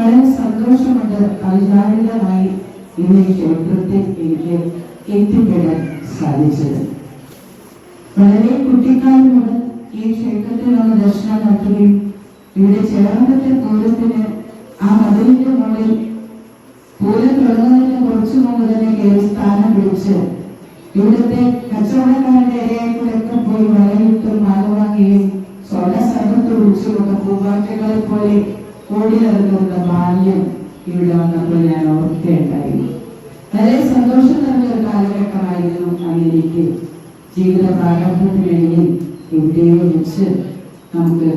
വളരെ സന്തോഷമുണ്ട്. അവിചാരിതമായി ഇന്ന് ഈ ക്ഷേത്രത്തിൽ എനിക്ക് എത്തിപ്പെടാൻ സാധിച്ചത്. വളരെ കുട്ടിക്കാലം മുതൽ ഈ ക്ഷേത്രത്തിൽ വന്ന് ദർശനം നടത്തുകയും ഇവിടെ ചേർന്നത്തെ പൂരത്തിന് ആ മതിലിന്റെ മുകളിൽ പൂരം തുടങ്ങുന്നതിന് കുറച്ചു മുമ്പ് തന്നെ കയറി സ്ഥാനം പിടിച്ച് ഇവിടുത്തെ കച്ചവടക്കാരുടെ ഇടയായിക്കൂടെയൊക്കെ പോയി വളയിട്ടും മാല വാങ്ങിയും സ്വർണ്ണ സർവത്ത് ഒഴിച്ചുമൊക്കെ പൂമ്പാറ്റകളെ പോലെ ഓടി നടക്കുന്ന ബാല്യം ഇവിടെ വന്നപ്പോൾ ഞാൻ ഓർക്കുകയുണ്ടായി. വളരെ സന്തോഷം നിറഞ്ഞ ഒരു കാലഘട്ടമായിരുന്നു അതെനിക്ക്. ജീവിത പ്രാരംഭത്തിനിടയിൽ എവിടെയോ വെച്ച് നമുക്ക്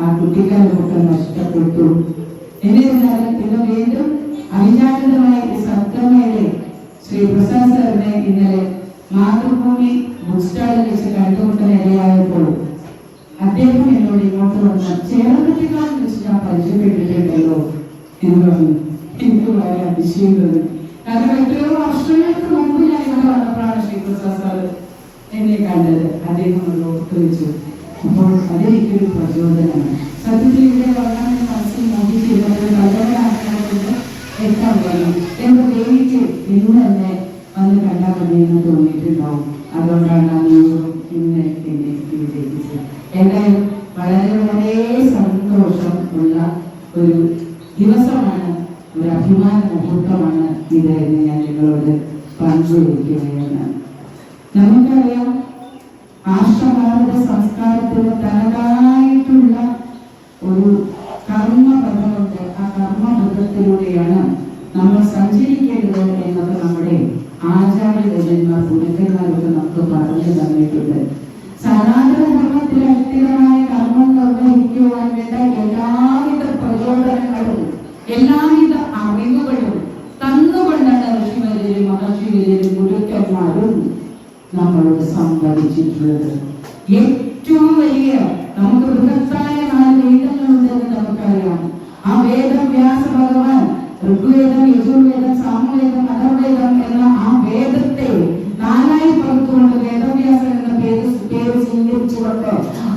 ആ കുട്ടിക്കാലമൊക്കെ നഷ്ടപ്പെട്ടു. എന്നിരുന്നാലും ഇന്ന് വീണ്ടും അവിചാരിതമായ സപ്തമയുടെ ശ്രീ പ്രസാദ് സാറിനെ ഇന്നലെ മാതൃഭൂമി ബുക്ക് സ്റ്റാളിൽ വെച്ച് കണ്ടുമുട്ടാനിടയായപ്പോൾ അദ്ദേഹം എന്നോട് ഇങ്ങോട്ട് വന്ന് ചേർന്നതിക്കാലം വെച്ച് ഞാൻ പരിചയപ്പെട്ടിട്ടുണ്ടല്ലോ എന്ന് പറഞ്ഞു. എനിക്ക് വളരെ അതിശയം തോന്നി. കാരണം എത്രയോ വർഷങ്ങൾക്ക് മുമ്പ് ഞാൻ ഇവിടെ വന്നപ്പോഴാണ് ശ്രീ പ്രസാദ് സാർ എന്നെ കണ്ടത്. അദ്ദേഹം ഒന്ന് ഓർത്തു വെച്ചു. അപ്പോൾ അതെനിക്കൊരു പ്രചോദനമാണ്. സത്യത്തിൽ ഇവിടെ വന്നാൽ മനസ്സിൽ മോഹിച്ചിരുന്നത് കല്യാണമാക്കുന്നത് എത്താൻ കഴിയും എന്ന് ദേവിക്ക് ഇന്ന് തന്നെ വന്ന് കണ്ടാൽ മതിയെന്ന് തോന്നിയിട്ടുണ്ടാവും. അതുകൊണ്ടാണ് ഇന്ന് എന്നെ ഇവിടെ എത്തിച്ചത്. എന്തായാലും വളരെ വളരെ സന്തോഷം ഉള്ള ഒരു ദിവസമാണ്, ഒരു അഭിമാന മുഹൂർത്തമാണ് ഇത് എന്ന് ഞാൻ നിങ്ങളോട് പങ്കുവയ്ക്കുകയാണ്. നമുക്കറിയാം, ആർഷഭാരത സംസ്കാരത്തിന് തനതായിട്ടുള്ള ഒരു കർമ്മപഥമുണ്ട്. ആ കർമ്മപഥത്തിലൂടെയാണ് നമ്മൾ സഞ്ചരിക്കേണ്ടത് എന്നത് നമ്മുടെ ആചാര്യന്മാർ ഗുരുക്കന്മാരൊക്കെ നമുക്ക് പറഞ്ഞു തന്നിട്ടുണ്ട്. സനാതന ധർമ്മത്തിൽ അസ്ഥിരമായ കർമ്മം നിർവഹിക്കുവാൻ വേണ്ട എല്ലാവിധ പ്രചോദനങ്ങളും എല്ലാവിധ അറിവുകളും തന്നുകൊണ്ടാണ് ഋഷിവര്യരും മഹർഷിവര്യരും ഗുരുക്കന്മാരും നമ്മളോട് സംവദിച്ചിട്ടുള്ളത്. ഏറ്റവും വലിയ നമുക്ക് ബൃഹത്തായ 4 വേദങ്ങളുണ്ടെന്ന് നമുക്കറിയാം. ആ വേദം വ്യാസ ഭഗവാൻ ഋഗ്വേദം, യജുർവേദം, സാമവേദം, അഥർവേദം എന്ന ആ വേദത്തെ 4ആയി പകുത്തുകൊണ്ട് വേദവ്യാസൻ എന്ന പേര് സ്വീകരിച്ചുകൊണ്ട്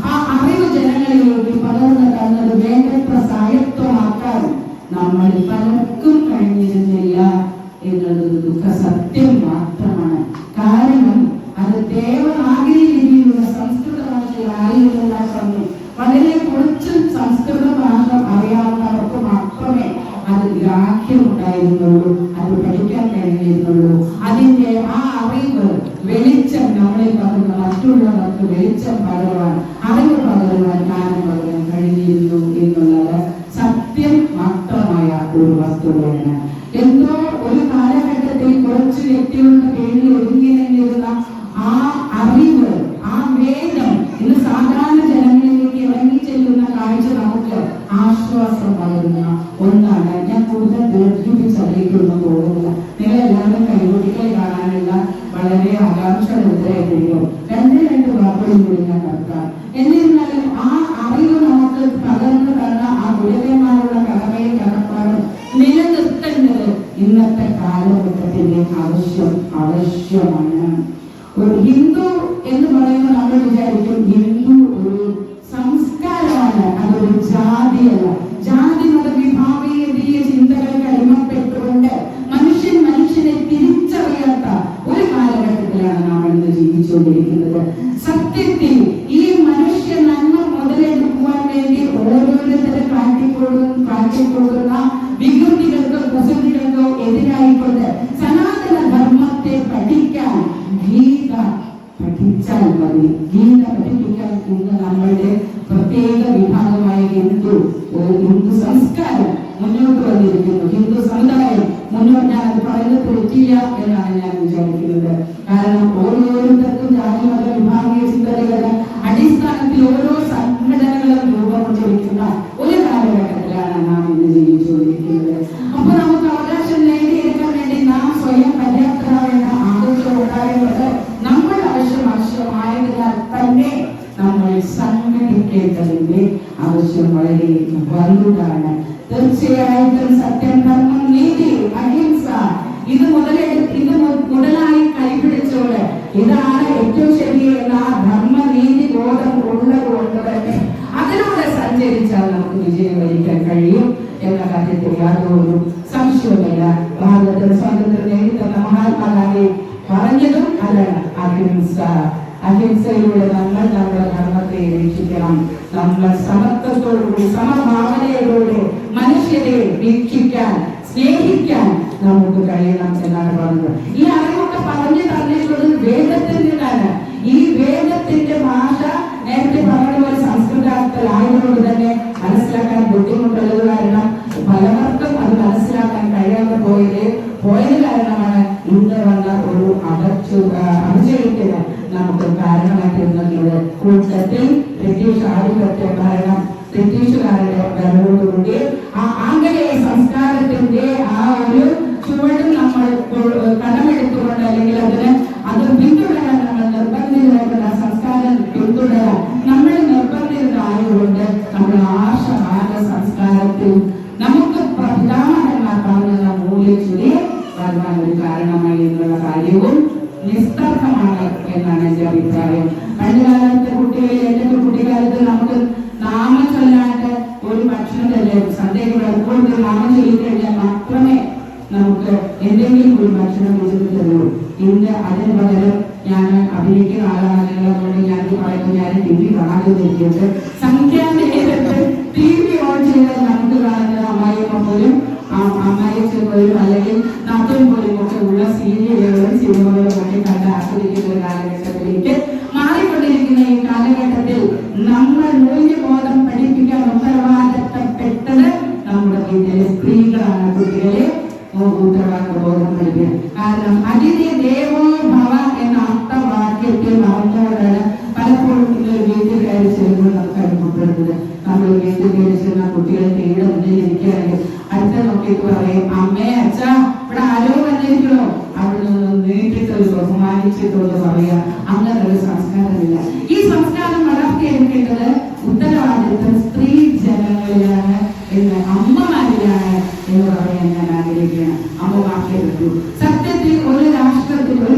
ആ അറിവ് ജനങ്ങളിലേക്ക് പകർന്നു തന്നത് വേണ്ടത്ര സ്വായത്തമാക്കാൻ നമ്മൾ പലർക്കും കഴിഞ്ഞിരുന്നില്ല എന്നുള്ളത് ദുഃഖ സത്യം മാത്രമാണ്. കാരണം അത് ദേവനാഗരി ലിപിയിലുള്ള സംസ്കൃത ഭാഷയിലായിരുന്നില്ല. വളരെ കുറച്ച് സംസ്കൃത ഭാഷ അറിയാവുന്നവർക്ക് മാത്രമേ അത് ഗ്രാഹ്യമുണ്ടായിരുന്നുള്ളൂ, അത് പഠിക്കാൻ കഴിഞ്ഞിരുന്നുള്ളൂ. അതിന്റെ ആ അറിവ് വെളിച്ചം നമ്മളെ പകർന്ന് മറ്റുള്ളവർക്ക് വെളിച്ചം പകരുവാൻ, അറിവ് പകരുവാൻ, ജ്ഞാനം പകരാൻ കഴിഞ്ഞിരുന്നു എന്നുള്ളത് സത്യം മാത്രമായ ഒരു വസ്തുതയാണ്. എന്തോ ഒരു കാലഘട്ടത്തിൽ കുറച്ച് വ്യക്തികളുടെ പേരിൽ ഒതുങ്ങി നിന്നിരുന്ന ആ അറിവ്, ആ വേദം ഇന്ന് സാധാരണ ജനങ്ങളിലേക്ക് ഇറങ്ങിച്ചെല്ലുന്ന കാഴ്ച നമുക്ക് ആശ്വാസം പകരുന്ന ഒന്നാണ്. ഞാൻ കൂടുതൽ ദീർഘിപ്പിച്ചറിയിക്കൊന്നും പോകുന്നില്ല. നിങ്ങളെല്ലാവരും കൈകൊട്ടികൾ കാണാനുള്ള വളരെ ആകാംക്ഷയുണ്ടായിരിക്കും. 2 വാക്കുകളിൽ കൂടി ഞാൻ നടത്താം. എന്നിരുന്നാലും ആ അറിവ് നമുക്ക് പകർന്നു തന്ന ആ ഗുരുക്കന്മാരുടെ കടമയും കടപ്പാടും നിലനിർത്തേണ്ടത് ഇന്നത്തെ കാലഘട്ടത്തിന്റെ ആവശ്യമാണ്. ഒരു ഹിന്ദു എന്ന് പറയുമ്പോൾ നമ്മൾ വിചാരിക്കും ഹിന്ദു ഒരു സംസ്കാരമാണ്, അതൊരു ജാതിയല്ല. ജാതി മത വിഭാഗീയ ചിന്തകൾക്ക് അടിമപ്പെട്ടുകൊണ്ട് മനുഷ്യനെ തിരിച്ചറിയാത്ത ഒരു കാലഘട്ടത്തിലാണ് നാം ഇന്ന് ജീവിച്ചുകൊണ്ടിരിക്കുന്നത്. സത്യത്തിൽ ഈ മനുഷ്യ നന്മ മുതലെടുക്കുവാൻ വേണ്ടി ഓരോരുത്തരെ കാട്ടിക്കൊടുക്കുന്ന വികൃതികൾക്കോ കുസൃതികൾക്കോ എതിരായിക്കൊണ്ട് സനാതന ധർമ്മത്തെ പഠിക്കാൻ ഗീത പഠിച്ചാൽ മതി. ഗീത പഠിപ്പിക്കാൻ ഇന്ന് നമ്മളുടെ പ്രത്യേക വിഭാഗമായ ഹിന്ദു സംസ്കാരം മുന്നോട്ട് വന്നിരിക്കുന്നു. ഹിന്ദു സമുദായം മുന്നോട്ട്, ഞാൻ അത് പറയുന്നത് തെറ്റില്ല എന്നാണ് ഞാൻ വിചാരിക്കുന്നത്. കാരണം ഓരോരുത്തർക്കും ജാതി മത വിഭാഗീയ ചിന്തകളുടെ അടിസ്ഥാനത്തിൽ ഓരോ സംഘടനകളും രൂപം കൊണ്ടിരിക്കുന്ന ഒരു കാലഘട്ടത്തിലാണ് നാം ഇന്ന് ജീവിച്ചുകൊണ്ടിരിക്കുന്നത്. അപ്പൊ നമുക്ക് അവകാശം നേടിയെടുക്കാൻ വേണ്ടി നാം സ്വയം പര്യാപ്തരാവേണ്ട ആവശ്യം ഉണ്ടായിരുന്നത് നമ്മുടെ ആവശ്യമായതിനാൽ തന്നെ നമ്മൾ സംഘടിക്കേണ്ടതിന്റെ ആവശ്യം വളരെ വലുതാണ്. തീർച്ചയായിട്ടും സത്യം, ധർമ്മം, നീതി, അഹിംസ ഇത് മുതലായി കൈപിടിച്ചോളെ ഇതാണ് ഏറ്റവും ശരിയെന്ന ആ ധർമ്മ നീതി ബോധം ഉള്ളത് കൊണ്ട് തന്നെ അതിലൂടെ സഞ്ചരിച്ചാൽ നമുക്ക് വിജയം വരിക്കാൻ കഴിയും എന്ന കാര്യത്തിൽ കാര്യത്തിൽ യാതൊരു സംശയവുമില്ല. ഭാരതത്തിന് സ്വാതന്ത്ര്യം നേടിത്തന്ന മഹാത്മാഗാന്ധി പറഞ്ഞതും അതാണ് അഹിംസ. അഹിംസയിലൂടെ നമ്മൾ നമ്മുടെ ധർമ്മത്തെ രക്ഷിക്കണം. നമ്മൾ സമത്വത്തോടുകൂടി സമഭാവനയോടെ മനുഷ്യരെ വീക്ഷിക്കാൻ സ്നേഹിക്കാൻ നമുക്ക് കഴിയണം എന്നാണ് പറഞ്ഞത്. ഈ അറിവൊക്കെ പറഞ്ഞു തന്നിട്ടുള്ളത് വേദത്തിൽ നിന്നാണ്. ഈ വേദത്തിന്റെ ഭാഷ നേരത്തെ പറഞ്ഞതുപോലെ സംസ്കൃതത്തിലായതുകൊണ്ട് തന്നെ മനസ്സിലാക്കാൻ ബുദ്ധിമുട്ടുള്ളത് കാരണം പലവർക്കും അത് മനസ്സിലാക്കാൻ കഴിയാതെ പോയത് കാരണമാണ് ഇന്ന് വന്ന ഒരു അപജയത്തിന് നമുക്ക് കാരണമായിട്ടുള്ളത്. കൂട്ടത്തിൽ ബ്രിട്ടീഷ് ആധിപത്യ ഭരണം, ബ്രിട്ടീഷുകാരുടെ ഭരണത്തോടുകൂടി ആ ആംഗലേയ സംസ്കാരത്തിന്റെ ആ ഒരു ചുവട് നമ്മൾ കടമെടുത്തുകൊണ്ട് അല്ലെങ്കിൽ അത് പിന്തുടരാൻ നമ്മൾ നിർബന്ധിതരായിട്ടുള്ള സംസ്കാരം പിന്തുടരാൻ നമ്മൾ നിർബന്ധിതരായതുകൊണ്ട് നമ്മൾ ആർഷഭാഗ സംസ്കാരത്തിൽ നമുക്ക് പിതാമഹന്മാർ പറഞ്ഞ മൂല്യച്ചുരി വരുവാൻ ഒരു കാരണമായി എന്നുള്ള കാര്യവും നിസ്തർക്കമാണ് എന്നാണ് എന്റെ അഭിപ്രായം. പണ്ടുകാലത്തെ കുട്ടികളിൽ എന്റെ കുട്ടിക്കാലത്ത് നമുക്ക് നാമം ചൊല്ലാണ്ട് ഒരു ഭക്ഷണം തന്നെ സന്ധ്യയ്ക്ക് വിളക്കുകൊണ്ട് നാമം ചൊല്ലിക്കഴിഞ്ഞാൽ മാത്രമേ നമുക്ക് എന്തെങ്കിലും ഒരു ഭക്ഷണം വിളിച്ചു തരുള്ളൂ. ഇന്ന് അതിന് പകരം ഞാൻ അഭിനയിക്കുന്ന ആളാണെന്നുള്ളത് ഞാൻ പറയുമ്പോൾ ഞാൻ ടി വി കാണാതിരിക്കുന്നത് സംഖ്യാനേരത്ത് ടി വി ഓൺ ചെയ്താൽ നമുക്ക് കാണുന്നത് അമ്മായിയമ്മ പോലും അമ്മായിച്ച പോലും അല്ലെങ്കിൽ നാട്ടിൽ പോലും ഒക്കെ ഉള്ള സീരിയലുകളും സിനിമകളും ഒക്കെ കണ്ട് ആസ്വദിക്കുന്ന ഒരു കാലഘട്ടത്തിലേക്ക് മാറിക്കൊണ്ടിരിക്കുന്ന ഈ കാലഘട്ടത്തിൽ നമ്മൾ മൂല്യബോധം പഠിപ്പിക്കാൻ ഉത്തരവാദിത്തപ്പെട്ടത് നമ്മുടെ വീട്ടിലെ സ്ത്രീകളാണ്. കുട്ടികളെ ഉത്തരവാദിത്തബോധം പഠിപ്പിക്കുക. കാരണം അതിഥി ദേവോ ഭവ എന്ന അർത്ഥവാക്യത്തെ മറന്നോടാണ് പലപ്പോഴും ഇന്നൊരു വീട്ടിൽ കയറി ചെല്ലുമ്പോൾ നമുക്ക് അനുഭവപ്പെടുന്നത്. നമ്മൾ വീട്ടിൽ കയറി ചെന്ന കുട്ടികളെ തീരെ മുന്നിൽ ഇരിക്കുകയാണെങ്കിൽ അടുത്ത നോക്കിയിട്ട് പറയും, അമ്മേ അച്ഛ ഇവിടെ ആരോ വന്നിരിക്കണോ, അവിടെ നിന്ന് നീട്ടിട്ടൊരു ബഹുമാനിച്ചിട്ടൊന്ന് പറയാ. അങ്ങനെ ഒരു സംസ്കാരമില്ല. ഈ സംസ്കാരം വളർത്തിയെടുക്കേണ്ടത് ഉത്തരവാദിത്വം സ്ത്രീ ജനങ്ങളിലാണ് എന്ന് അമ്മമാരിലാണ് എന്ന് പറയാൻ ഞാൻ ആഗ്രഹിക്കുകയാണ്. അമ്മമാർക്കേ പറ്റൂ. സത്യത്തിൽ ഒരു രാഷ്ട്രത്തിൽ ഒരു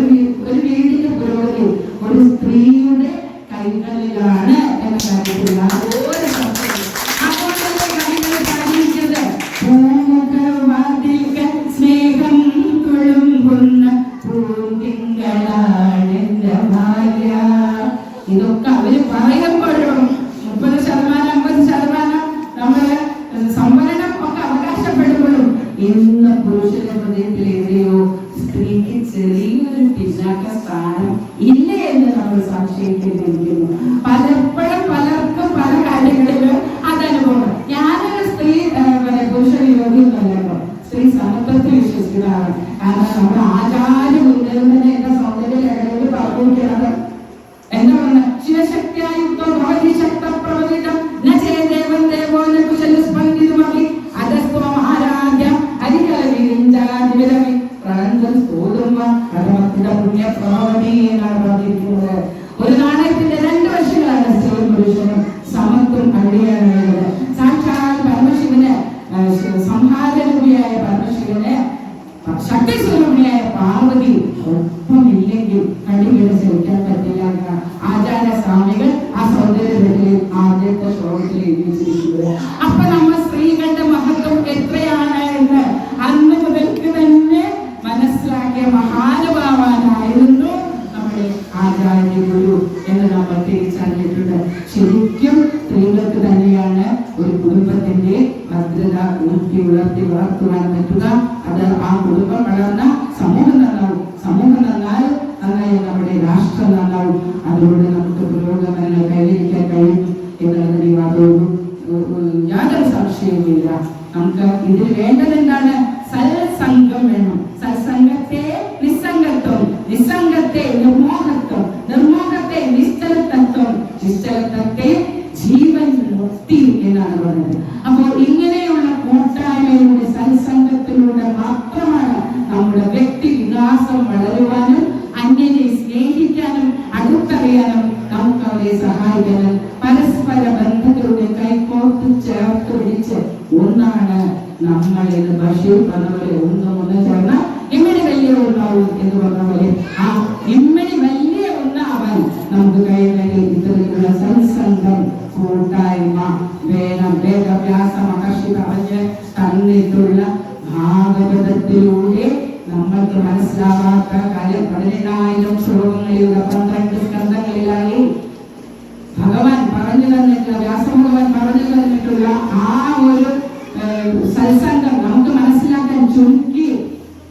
വീടിന്റെ പുരോഗതി ഒരു സ്ത്രീയുടെ കൈകളിലാണ് എന്ന കാര്യത്തിൽ ഓരോ സ്നേഹം തുളുമ്പുന്ന പൂങ്കിങ്കളാണ് എന്റെ ഭാര്യ. ഇതൊക്കെ അവര് പറയുമ്പോഴും 30% 50% നമ്മള് സംവരണം ഒക്കെ അവകാശപ്പെടുമ്പോഴും ഇന്ന് പുരുഷന്റെ ഹൃദയത്തിൽ എവിടെയോ സ്ത്രീക്ക് ചെറിയൊരു പിന്നാക്ക സ്ഥാനം ഇല്ലേ എന്ന് നമ്മൾ സംശയിക്കേണ്ടിയിരിക്കുന്നു. പലപ്പോഴും പലർക്കും പല കാര്യങ്ങളിലും അതനുഭവം. ഞാനൊരു സ്ത്രീ പുരുഷ യോഗ്യമല്ലല്ലോ, സ്ത്രീ സമത്വത്തിൽ വിശ്വസിക്കുന്നതാണ്. കാരണം നമ്മുടെ ആചാര്യം ഉന്നതനെ എന്ന സൗന്ദര്യങ്ങളിൽ പറഞ്ഞിരിക്കുന്നത് എന്താ പറഞ്ഞ ശിവശക്തിയായുക്തോ ഭവതി ശക്തപ്രവദിതം ന ചേദേവം ദേവോ ന കുശലസ്പന്ദിതുമപി അധസ്ത്വം ആരാധ്യം അധികവിരിഞ്ചാതിവിരമി പ്രളന്തം സ്തോതുമ്പ കർമ്മത്തിന്റെ പുണ്യപ്രവതി എന്നാണ് പറഞ്ഞിരിക്കുന്നത്. ഒരു നാണയത്തിന്റെ രണ്ട് വശങ്ങളാണ് സ്ത്രീയും പുരുഷനും. സമത്വം അവിടെയാണുള്ളത്. സാക്ഷാൽ പരമശിവന് സംഹാരരൂപിയായ പരമശിവന് ശക്തി സ്വരൂപിയായ പാർവതി ഒപ്പമില്ലെങ്കിൽ കടികേട് സഹിക്കാൻ പറ്റില്ല എന്ന ആചാരസ്വാമികൾ ആ സൗന്ദര്യത്തിൽ ആദ്യത്തെ ശ്ലോകത്തിൽ എഴുതിയിരിക്കുന്നത്. അപ്പൊ നമ്മൾ സ്ത്രീകളുടെ മഹത്വം എത്രയാണ് എന്ന് അന്ന് മുതൽക്ക് തന്നെ മനസ്സിലാക്കിയ മഹാനുഭാവാനായിരുന്നു നമ്മുടെ ആചാര്യ ഗുരു എന്ന് നമ്മൾ തിരിച്ചറിഞ്ഞിട്ടുണ്ട്. ശരിക്കും സ്ത്രീകൾക്ക് തന്നെയാണ് ഒരു കുടുംബത്തിന്റെ ഭദ്രത ഊട്ടി വളർത്തുവാൻ പറ്റുക. അത് ആ കുടുംബം വളർന്ന സമൂഹം നന്നാവും. സമൂഹം നന്നായി നമ്മുടെ രാഷ്ട്രം നന്നാവും. അതുകൊണ്ട് നമുക്ക് പുരോഗമനങ്ങൾ കൈവരിക്കാൻ കഴിയും എന്നുള്ളതിന് യാതൊരു സംശയവുമില്ല. നമുക്ക് ഇതിൽ വേണ്ടത് എന്താണ്? സത്സംഗം വേണം. സത്സംഗത്തെ നിസ്സംഗത്വം, നിസ്സംഗത്തെ നിർമോഹത്വം, നിർമോഹത്തെ നിശ്ചലതത്വം, നിശ്ചലതത്തെ ജീവൻ മുക്തി എന്നാണ് പറയുന്നത്. അപ്പോൾ ഇങ്ങനെയുള്ള കൂട്ടായ്മയിലൂടെ സത്സംഗത്തിലൂടെ മാത്രമാണ് നമ്മുടെ വ്യക്തി വികാസം വളരുവാനും അന്യനെ സ്നേഹിക്കാനും അടുത്തറിയാനും നമുക്ക് അവരെ സഹായിക്കാനും പരസ്പര ബന്ധത്തിലൂടെ കൈകോർത്ത് ചേർത്ത് പിടിച്ച് ഒന്നാണ് നമ്മൾ എന്ന് ബഷീർ പറഞ്ഞ പോലെ ഒന്ന് ചേർന്ന ഇമ്മണി വലിയ ഒന്നാവും എന്ന് പറഞ്ഞ പോലെ ആ ഇമ്മണി വലിയ ഒന്നാവാൻ നമുക്ക് കഴിയുമെങ്കിൽ ഇത്തരത്തിലുള്ള സത്സംഗം കൂട്ടായ്മ വേണം. വേദവ്യാസ മഹർഷി പറഞ്ഞ് തന്നിട്ടുള്ള ഭാഗവതത്തിലൂടെ നമ്മൾക്ക് മനസ്സിലാവാത്ത കാര്യം 17,000 ശ്ലോകങ്ങളിലൂടെ 12 സ്കന്ധങ്ങളിലായി ഭഗവാൻ പറഞ്ഞു തന്നിട്ടുള്ള വ്യാസഭഗവാൻ പറഞ്ഞു തന്നിട്ടുള്ള ആ ഒരു സത്സംഗം നമുക്ക് മനസ്സിലാക്കാൻ ചുരുക്കി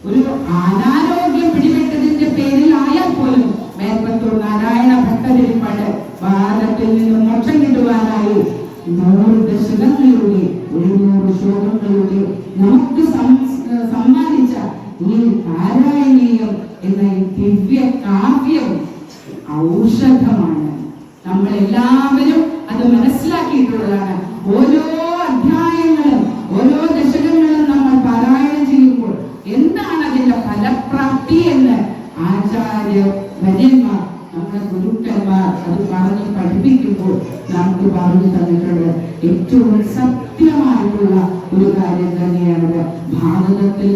ഒരു അനാരോഗ്യം പിടിപെട്ടതിന്റെ പേരിലായാൽ പോലും മേൽപ്പത്തൂർ നാരായണ ഭട്ടതിരിപ്പാട് ഭാരതത്തിൽ നിന്ന് മോക്ഷം കിട്ടുവാനായി 100 ദശകങ്ങളിലൂടെ 100 ശ്ലോകങ്ങളിലൂടെ നമുക്ക് സമ്മാനിച്ച ഈ നാരായണീയം എന്ന ദിവ്യ കാവ്യം ഔഷധമാണ്. നമ്മളെല്ലാവരും അത് മനസ്സിലാക്കിയിട്ടുള്ളതാണ്. ഓരോ അധ്യായങ്ങളും ഓരോ ദശകങ്ങളും നമ്മൾ പാരായണം ചെയ്യുമ്പോൾ എന്താണ് അതിന്റെ ഫലപ്രാപ്തി എന്ന് ആചാര്യ വര്യന്മാർ നമ്മുടെ ഗുരുക്കന്മാർ അത് പറഞ്ഞ് പഠിപ്പിക്കുമ്പോൾ നമുക്ക് പറഞ്ഞു തന്നിട്ടുണ്ട്. ഏറ്റവും സത്യമായിട്ടുള്ള ഒരു കാര്യം തന്നെയാണത്. ഭാഗവതത്തിൽ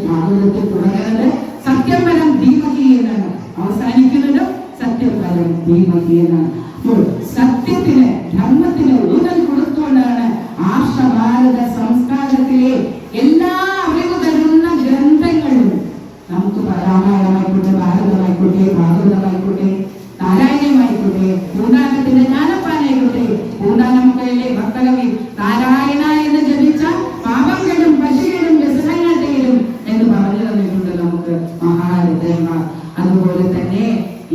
തുടങ്ങുന്നത് സത്യം പരം ധീമഹി എന്നാണ്, അവസാനിക്കുന്നത് സത്യം പരം ധീമഹി എന്നാണ്. അപ്പോൾ സത്യത്തിന് ധർമ്മത്തിന് ഊന്നൽ കൊടുത്തുകൊണ്ടാണ് ആർഷഭാരത സംസ്കാരത്തിലെ എല്ലാ അറിവ് തരുന്ന ഗ്രന്ഥങ്ങളും നമുക്ക് രാമായണമായിക്കോട്ടെ, ഭാരതമായിക്കോട്ടെ, ഭാഗവതമായിക്കോട്ടെ, നാരായണമായിക്കോട്ടെ, പൂന്താനത്തിന്റെ ജ്ഞാനപ്പാനായിക്കോട്ടെ, പൂന്താനമക്കയിലെ ഭക്തകവി നാരായണ എന്ന് ജപിച്ച പാപം കെടും പശുകേടും വ്യസനങ്ങൾ തീരും എന്ന് പറഞ്ഞു തന്നിട്ടുണ്ട് നമുക്ക് മഹാരഥന്മാർ. അതുപോലെ തന്നെ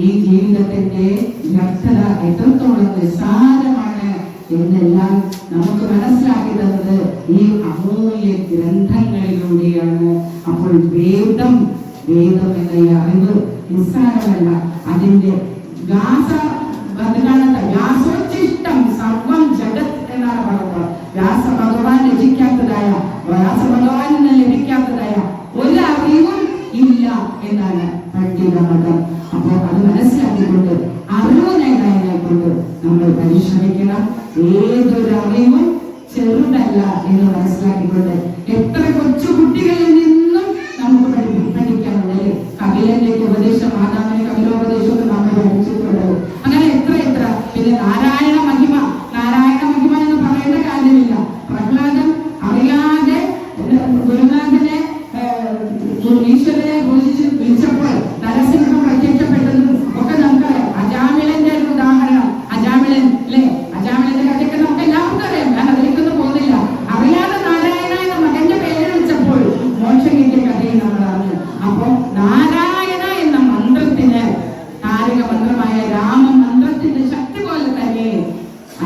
ഈ ജീവിതത്തിന്റെ വ്യർത്ഥത എത്രത്തോളം നിസ്സാരമാണ് എന്നെല്ലാം നമുക്ക് മനസ്സിലാക്കി തന്നത് ഈ അമൂല്യ ഗ്രന്ഥങ്ങളിലൂടെയാണ്. അപ്പോൾ വേദം എന്ന അറിവ് നിസ്സാരമല്ല. അതിന്റെ വ്യാസോച്ഛിഷ്ടം സർവം ജഗത് എന്നാണ് പറയുന്നത്. വ്യാസഭഗവാൻ രചിക്കാത്തതായ, വ്യാസഭഗവാനിന് ലഭിക്കാത്തതായ ഒരു അറിവും ഇല്ല എന്നാണ് പണ്ഡിത മതം. അപ്പോൾ അത് മനസ്സിലാക്കിക്കൊണ്ട് അറിവ് നേടാനായിക്കൊണ്ട് നമ്മൾ പരിശ്രമിക്കണം. ഏതൊരു അറിവും ചെറുതല്ല എന്ന് മനസ്സിലാക്കിക്കൊണ്ട് എത്ര കൊച്ചു കുട്ടികളിൽ നിന്നും നമുക്ക് പഠിക്കാനുള്ളത്. കപിലന്റെ ഉപദേശം, മാതാവിന്റെ കപിലോപദേശമൊക്കെ നമ്മൾ പഠിച്ചിട്ടുണ്ട്. അങ്ങനെ എത്ര പിന്നെ നാരായണ മഹിമ എന്ന് പറയേണ്ട കാര്യമില്ല. പ്രഹ്ലാദൻ അറിയാതെ ഗുരുനാഥനെ ഈശ്വരനെ വിളിച്ചപ്പോൾ നരസിംഹം പ്രത്യക്ഷപ്പെട്ടതും ഒക്കെ നമുക്കറിയാം. അജാമിളന്റെ ഒരു ഉദാഹരണം, അജാമിളൻ അല്ലെ, അജാമിളന്റെ കഥയൊക്കെ നമുക്ക് എല്ലാവർക്കും അറിയാം. ഞാൻ അതിലേക്കൊന്നും പോകുന്നില്ല. അറിയാതെ നാരായണ എന്ന മകന്റെ പേര് വിളിച്ചപ്പോൾ മോക്ഷം കിട്ടിയ കഥയും നമ്മൾ അറിഞ്ഞു. അപ്പൊ നാരായണ എന്ന മന്ത്രത്തിന്, താരക മന്ത്രമായ രാമമന്ത്രത്തിന്റെ ശക്തി പോലെ തന്നെ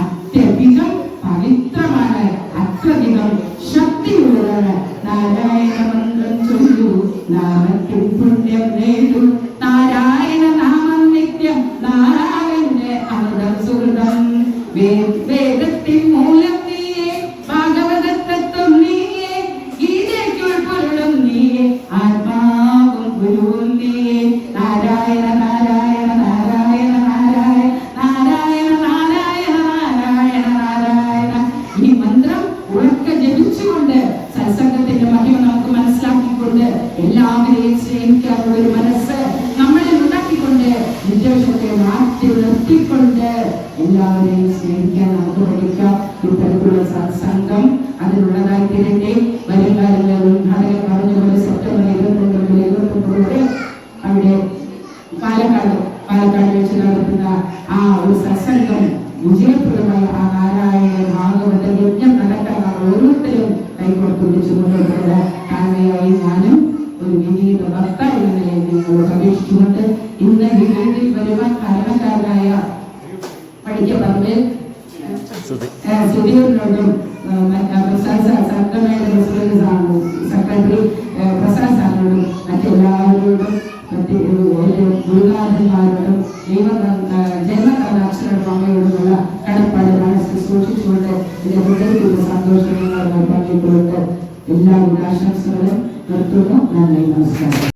അത്യധികം പവിത്രമാണ്, അത്യധികം ശക്തിയുള്ളതാണ്. നാരായണ മന്ത്രം ചൊല്ലൂ, നാമത്തിൽ പുണ്യം നേടൂ, നാരായണ നാമം നിത്യം, നാരായണന്റെ അമൃതം സുഹൃതം. വേദത്തിൻ മൂലം നീയേ, ഭാഗവതത്വം നീയേ, ഗീതയ്ക്കുൾ പൊരുളും നീയേ, ആത്മാവും ഗുരുവും നീയേ. നാരായണ നാരായണ നാരായണ നാരായണ നാരായണ നാരായണ നാരായണ നാരായണ. ഈ മന്ത്രം ഉറക്കെ ജപിച്ചുകൊണ്ട് സത്സംഗത്തിന്റെ മഹിമ നമുക്ക് മനസ്സിലാക്കിക്കൊണ്ട് എല്ലാവരെയും സ്നേഹിക്കാനുള്ള ഒരു മനസ്സ് നമ്മളിൽ ഉണ്ടാക്കിക്കൊണ്ട് വിദ്വേഷത്തെ മാറ്റി നിർത്തിക്കൊണ്ട് എല്ലാവരെയും സ്നേഹിക്കാൻ നമുക്ക് പഠിക്കാം. ഇത്തരത്തിലുള്ള സത്സംഗം അതിനുള്ളതായി തീരട്ടെ. വരും കാലങ്ങളിൽ ഉദ്ഘാടകൻ പറഞ്ഞതുപോലെ സെപ്റ്റംബർ 22 അവിടെ പാലക്കാട് വെച്ച് നടത്തുന്ന ആ ഒരു സത്സംഗം വിജയപ്രദമായ ആ നാരായണ ഭാഗവത യജ്ഞം നടക്കാൻ ഓരോരുത്തരും കൈകോർത്ത് പിടിച്ചുകൊണ്ടുള്ള കാരണയായി ഞാനും ഒരു വിനീത ഭക്ത എന്ന നിലയിൽ നിങ്ങളോട് അപേക്ഷിച്ചുകൊണ്ട് ഇന്ന് ഈ വേദിയിൽ വരുവാൻ കാരണക്കാരനായ പഠിക്കപ്പറമ്പിൽ സുധീറിനോടും സംഘടനയുടെ പ്രസിഡന്റ് സാറിനോടും സെക്രട്ടറി പ്രസാദ് സാറിനോടും മറ്റെല്ലാവരോടും ഗുരുനാഥന്മാരോടും ജന്മകഥാക്ഷരോടും അമ്മയോടുമുള്ള കടപ്പാട് മനസ്സിൽ സൂക്ഷിച്ചുകൊണ്ട് ഇതിന്റെ ഹൃദയത്തിന്റെ സന്തോഷങ്ങൾ പങ്കിട്ടുകൊണ്ട് എല്ലാ ആശംസകളും നിർത്തുന്നു. നന്ദി, നമസ്കാരം.